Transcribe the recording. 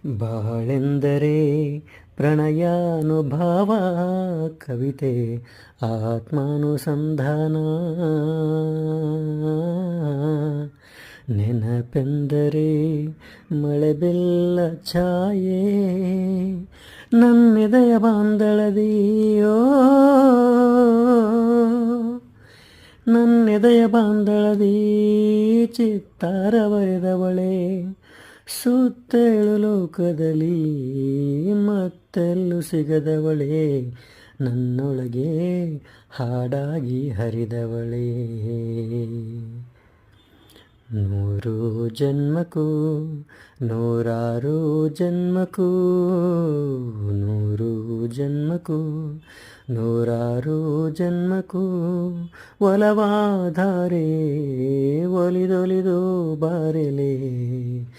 ಬಾಳೆಂದರೆ ಪ್ರಣಯಾನುಭಾವ, ಕವಿತೆ ಆತ್ಮಾನುಸಂಧಾನ. ನೆನಪೆಂದರೆ ಮಳೆಬೆಲ್ಲ ಛಾಯೆ, ನನ್ನೆದೆಯ ಬಾಂದಳದಿಯೋ, ನನ್ನೆದೆಯ ಬಾಂದಳದಿ ಚಿತ್ತಾರ ಬರೆದವಳೆ. ಸುತ್ತೇಳು ಲೋಕದಲ್ಲಿ ಮತ್ತೆಲ್ಲೂ ಸಿಗದವಳೆ, ನನ್ನೊಳಗೆ ಹಾಡಾಗಿ ಹರಿದವಳೇ. ನೂರು ಜನ್ಮಕ್ಕೂ ನೂರಾರು ಜನ್ಮಕ್ಕೂ, ನೂರು ಜನ್ಮಕ್ಕೂ ನೂರಾರು ಜನ್ಮಕ್ಕೂ ಒಲವಾಧಾರೆ ಒಲಿದೊಲಿದು ಬಾರೆಲೆ.